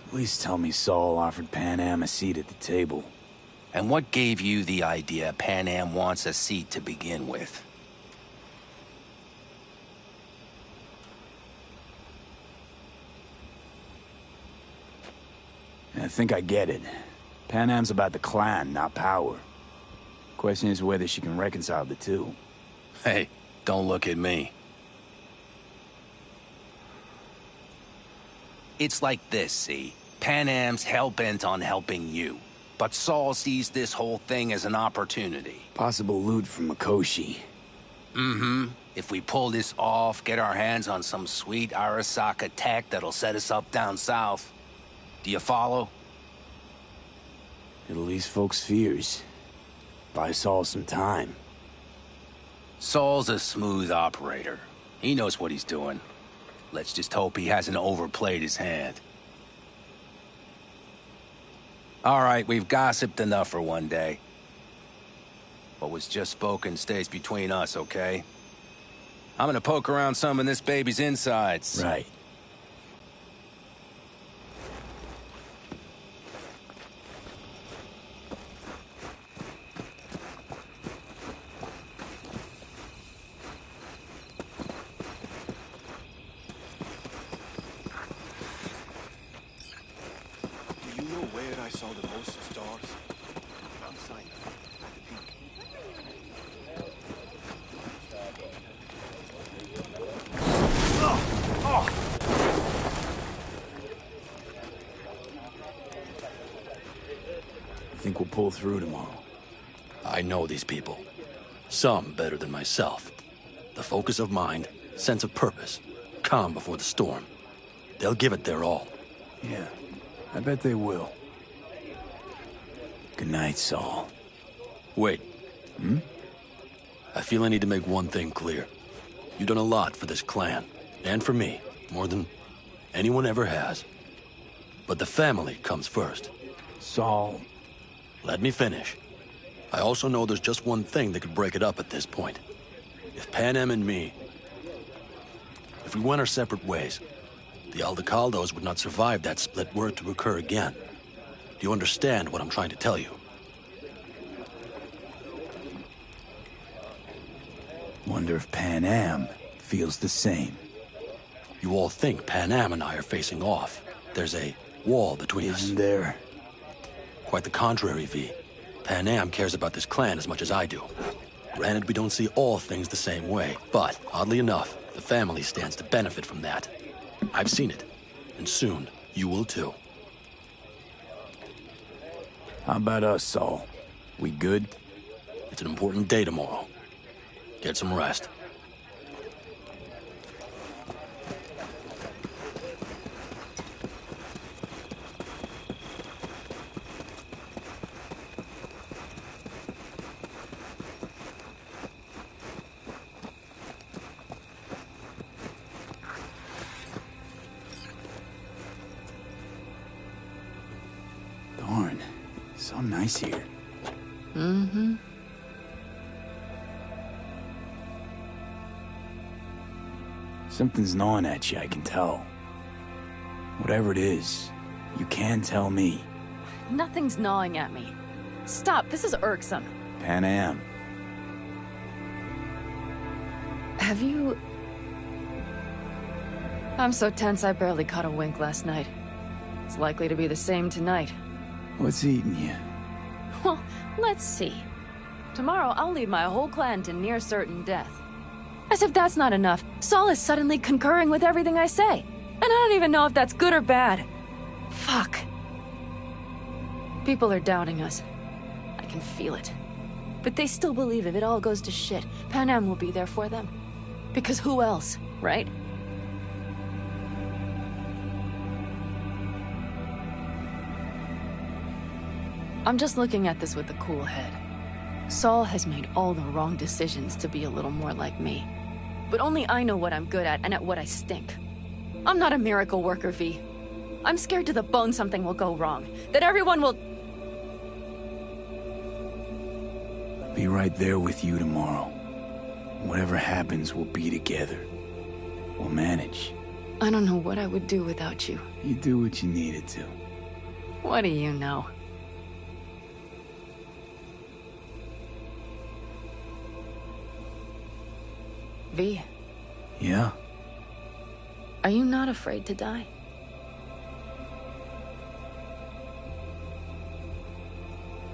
At least tell me Saul offered Pan Am a seat at the table. And what gave you the idea Pan Am wants a seat to begin with? I think I get it. Pan Am's about the clan, not power. Question is whether she can reconcile the two. Hey, don't look at me. It's like this, see? Pan Am's hell-bent on helping you. But Saul sees this whole thing as an opportunity. Possible loot from Mikoshi. Mm-hmm. If we pull this off, get our hands on some sweet Arasaka tech that'll set us up down south. Do you follow? It'll ease folks' fears. Buy Saul some time. Saul's a smooth operator. He knows what he's doing. Let's just hope he hasn't overplayed his hand. All right, we've gossiped enough for one day. What was just spoken stays between us, okay? I'm gonna poke around some of this baby's insides. Right. Do you know where I saw the most stars? Mount Sinai, at the peak. Think we'll pull through tomorrow? I know these people. Some better than myself. The focus of mind, sense of purpose, calm before the storm. They'll give it their all. Yeah, I bet they will. Good night, Saul. Wait. I feel I need to make one thing clear. You've done a lot for this clan, and for me, more than anyone ever has. But the family comes first. Saul... Let me finish. I also know there's just one thing that could break it up at this point. If Pan Am and me... If we went our separate ways, the Aldecaldos would not survive that split were it to occur again. Do you understand what I'm trying to tell you? Wonder if Pan Am feels the same. You all think Pan Am and I are facing off. There's a wall between us. Isn't there? Quite the contrary, V. Pan Am cares about this clan as much as I do. Granted, we don't see all things the same way, but, oddly enough, the family stands to benefit from that. I've seen it, and soon, you will too. How about us, Saul? We good? It's an important day tomorrow. Get some rest. Darn, so nice here. Mm-hmm. Something's gnawing at you, I can tell. Whatever it is, you can tell me. Nothing's gnawing at me. Stop, this is irksome. Pan Am. Have you... I'm so tense I barely caught a wink last night. It's likely to be the same tonight. What's eating you? Well, let's see. Tomorrow I'll lead my whole clan to near certain death. As if that's not enough, Saul is suddenly concurring with everything I say. And I don't even know if that's good or bad. Fuck. People are doubting us. I can feel it. But they still believe if it all goes to shit, Pan Am will be there for them. Because who else, right? I'm just looking at this with a cool head. Saul has made all the wrong decisions to be a little more like me. But only I know what I'm good at and at what I stink. I'm not a miracle worker, V. I'm scared to the bone something will go wrong. That everyone will... Be right there with you tomorrow. Whatever happens, we'll be together. We'll manage. I don't know what I would do without you. You do what you needed to. What do you know? V. Yeah? Are you not afraid to die?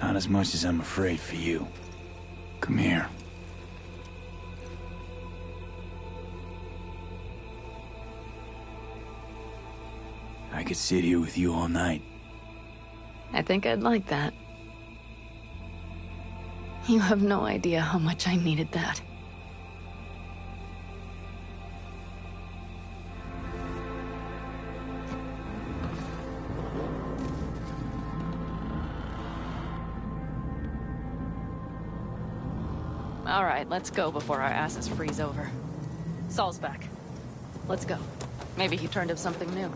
Not as much as I'm afraid for you. Come here. I could sit here with you all night. I think I'd like that. You have no idea how much I needed that. All right, let's go before our asses freeze over. Saul's back. Let's go. Maybe he turned up something new.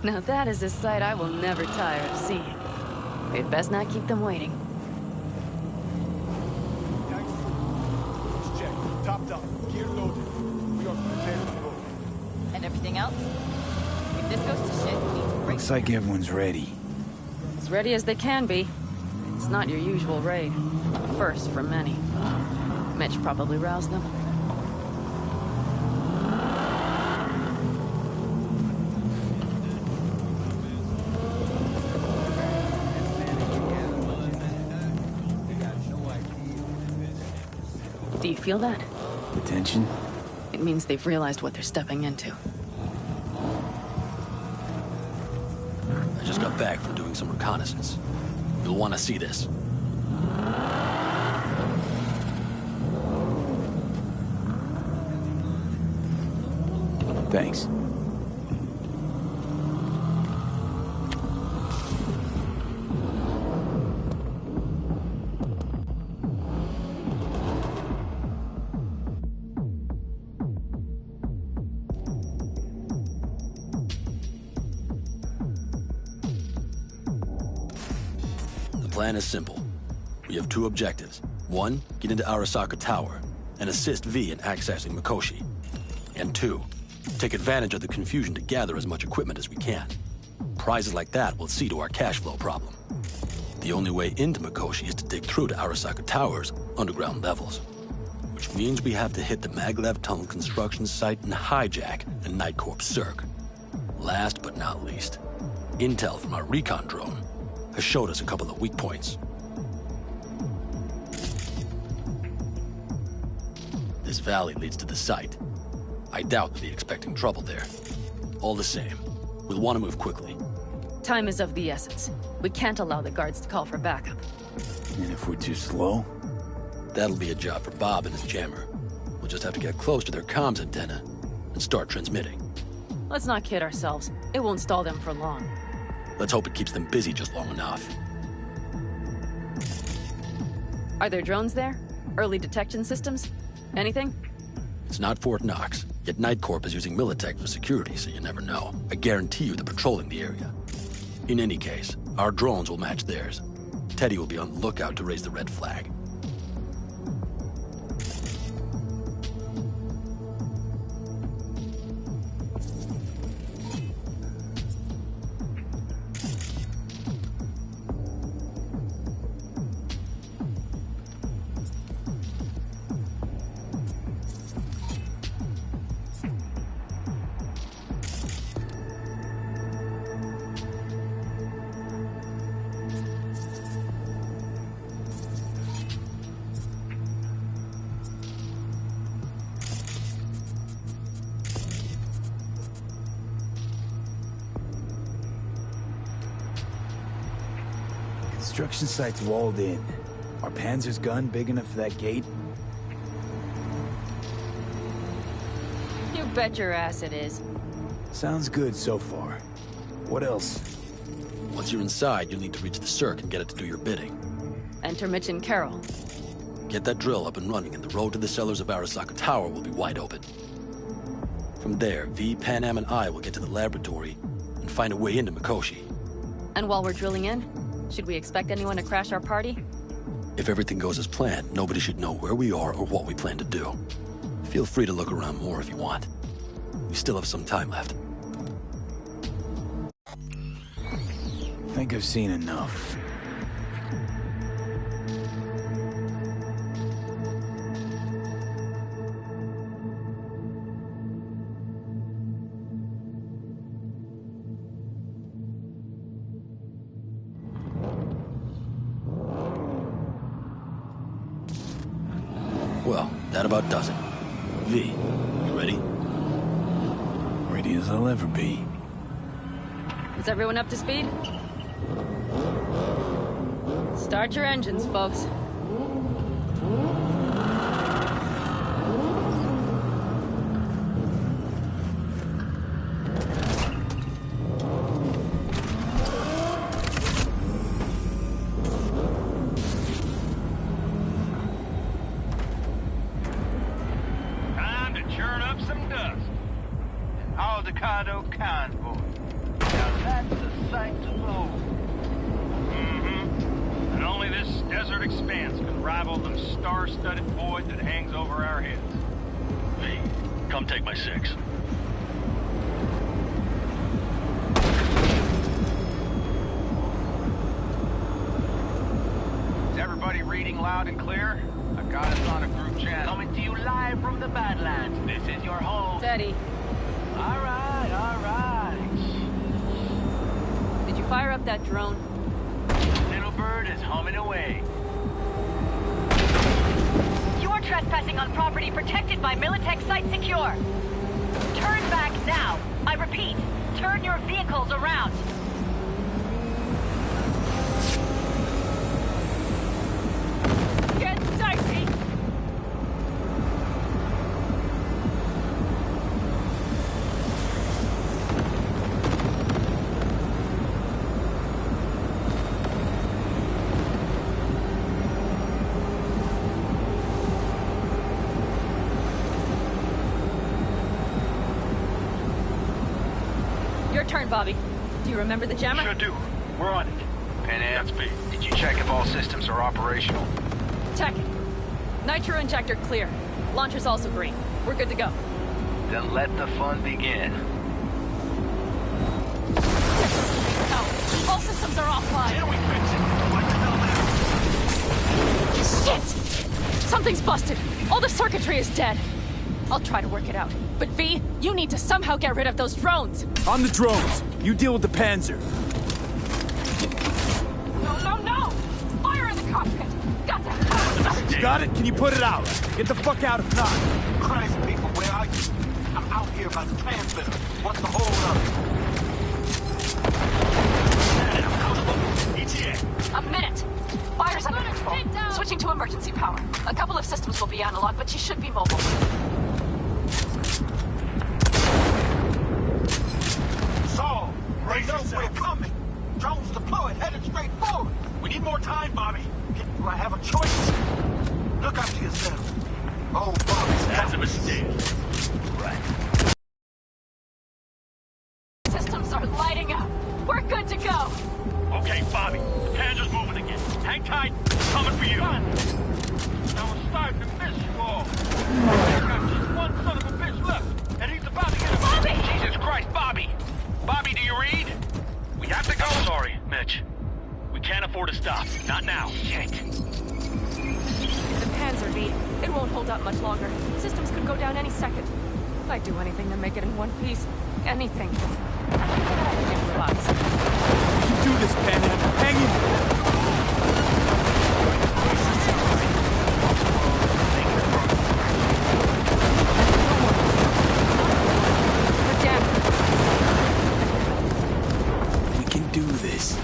Now that is a sight I will never tire of seeing. We'd best not keep them waiting. Check. Topped up. Gear loaded. We are prepared to go. And everything else? If this goes to shit, we need to break. Looks like everyone's ready. As ready as they can be. It's not your usual raid. First for many. Mitch probably roused them. Do you feel that? The tension? It means they've realized what they're stepping into. I just got back from doing some reconnaissance. You'll want to see this. Thanks. The plan is simple. We have two objectives. One, get into Arasaka Tower and assist V in accessing Mikoshi. And two, take advantage of the confusion to gather as much equipment as we can. Prizes like that will see to our cash flow problem. The only way into Mikoshi is to dig through to Arasaka Tower's underground levels. Which means we have to hit the Maglev Tunnel construction site and hijack a Night Corps Cirque. Last but not least, intel from our recon drone has showed us a couple of weak points. This valley leads to the site. I doubt they'll be expecting trouble there. All the same, we'll want to move quickly. Time is of the essence. We can't allow the guards to call for backup. And if we're too slow? That'll be a job for Bob and his jammer. We'll just have to get close to their comms antenna and start transmitting. Let's not kid ourselves. It won't stall them for long. Let's hope it keeps them busy just long enough. Are there drones there? Early detection systems? Anything? It's not Fort Knox, yet Night Corp is using Militech for security, so you never know. I guarantee you they're patrolling the area. In any case, our drones will match theirs. Teddy will be on the lookout to raise the red flag. Construction site's walled in. Are Panzer's gun big enough for that gate? You bet your ass it is. Sounds good so far. What else? Once you're inside, you'll need to reach the circ and get it to do your bidding. Enter Mitch and Carol. Get that drill up and running, and the road to the cellars of Arasaka Tower will be wide open. From there, V, Panam, and I will get to the laboratory and find a way into Mikoshi. And while we're drilling in, should we expect anyone to crash our party? If everything goes as planned, nobody should know where we are or what we plan to do. Feel free to look around more if you want. We still have some time left. Think I've seen enough. Well, that about does it. V, you ready? Ready as I'll ever be. Is everyone up to speed? Start your engines, folks. Time to churn up some dust. An Aldecado convoy. Now that's a sight to behold. And only this desert expanse can rival the star-studded void that hangs over our heads. V, come take my 6. Is everybody reading loud and clear? I've got us on a group channel. Coming to you live from the Badlands. This is your home. Steady. All right, all right. Did you fire up that drone? Little bird is humming away. You are trespassing on property protected by Militech Site Secure. Turn back now. I repeat, turn your vehicles around. Get dicey! Your turn, Bobby. Do you remember the jammer? Sure do. We're on it. Panam, did you check if all systems are operational? Check it. Nitro injector clear. Launcher's also green. We're good to go. Then let the fun begin. No. All systems are offline. Can we fix it? What the hell now? Shit! Something's busted. All the circuitry is dead. I'll try to work it out. But V, you need to somehow get rid of those drones. On the drones. You deal with the Panzer. No, no, no! Fire in the cockpit! Got that! You got it? Can you put it out? Get the fuck out if not. Christ, people, where are you? I'm out here by the transmitter. What's the hold up? ETA. A minute. Fire's under control. Switching to emergency power. A couple of systems will be analog, but she should be mobile. Saul, they know we're coming. Drones deployed, headed straight forward. We need more time, Bobby. Do I have a choice? Look after yourself. Oh, Bobby's that's a mistake. Right. Systems are lighting up. We're good to go. Okay, Bobby. The Panzer's moving again. Hang tight. Coming for you. Now we're starting to miss you all. We've got just one son of a bitch left, and he's about to get a... Bobby! Jesus Christ, Bobby! Bobby, do you read? We have to go. I'm sorry, Mitch. We can't afford to stop. Not now. Shit. The Panzer V. It won't hold up much longer. Systems could go down any second. I'd do anything to make it in one piece. Anything. Relax. You can do this, Panam. Hang in. We can do this.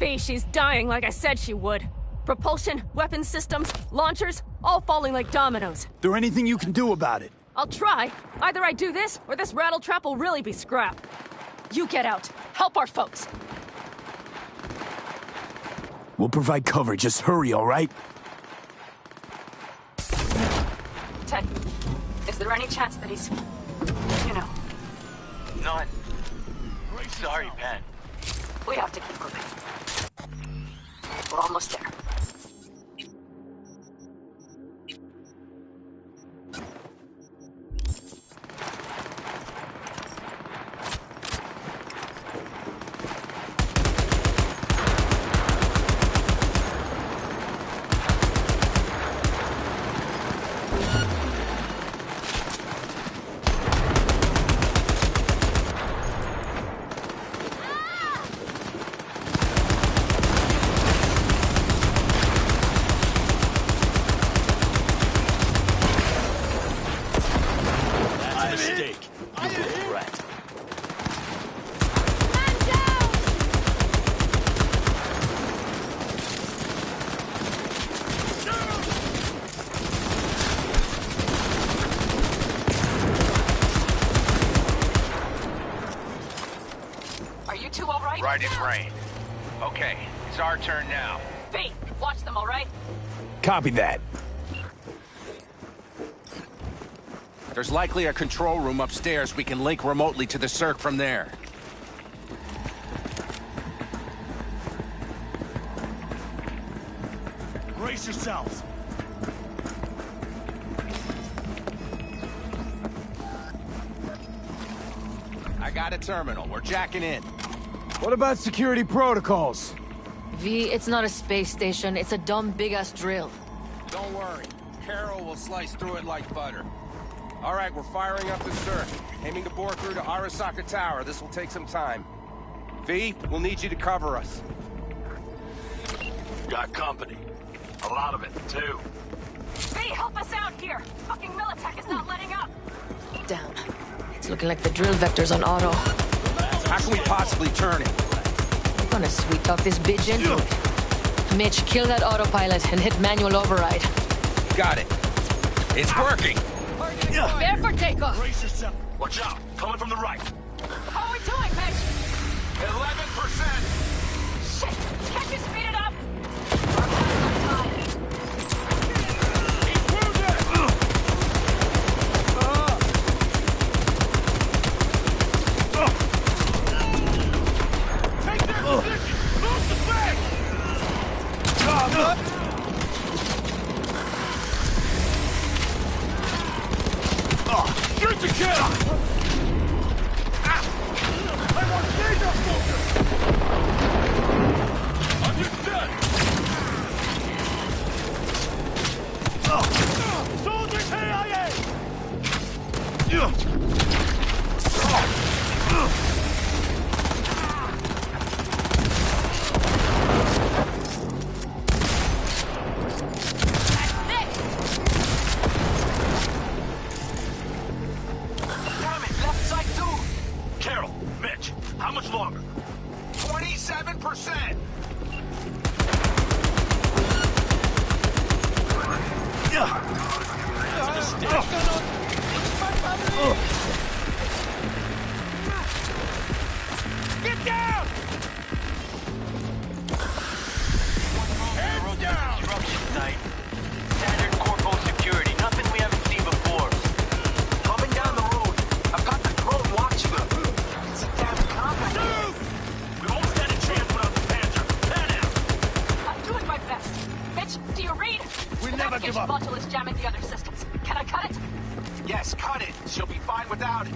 Fee, she's dying like I said she would. Propulsion, weapon systems, launchers, all falling like dominoes. There anything you can do about it? I'll try. Either I do this, or this rattletrap will really be scrap. You get out. Help our folks. We'll provide cover. Just hurry, all right? Ted, is there any chance that he's... you know... None. Sorry, Pen. We have to keep moving. We're almost there. Right as rain. Okay, it's our turn now. Fee, watch them, all right? Copy that. There's likely a control room upstairs. We can link remotely to the circ from there. Brace yourselves. I got a terminal. We're jacking in. What about security protocols? V, it's not a space station. It's a dumb big-ass drill. Don't worry. Carol will slice through it like butter. All right, we're firing up the circ. Aiming to bore through to Arasaka Tower. This will take some time. V, we'll need you to cover us. Got company. A lot of it, too. V, help us out here! Fucking Militech is not letting up! Damn. It's looking like the drill vector's on auto. How can we possibly turn it? I'm gonna sweet talk this bitch into it. Mitch, kill that autopilot and hit manual override. Got it. It's working. Prepare for takeoff. Brace yourself. Watch out. Coming from the right. How are we doing, Mitch? 11%. Shit! Can't you speed it up? Take their position. Move the back. Shoot the kid! I want laser focus! Understood! Soldiers KIA! Damn it, left side too! Carol, Mitch, how much longer? 27%! Get down! Heads down! Disruption site. Standard corpo security. Nothing we haven't seen before. Coming down the road. I've got the drone watching them. It's a damn combat. We won't stand a chance without the Panther. Pan out! I'm doing my best. Mitch, do you read? We The never give navigation up. module is jamming the other systems. Can I cut it? Yes, cut it. She'll be fine without it.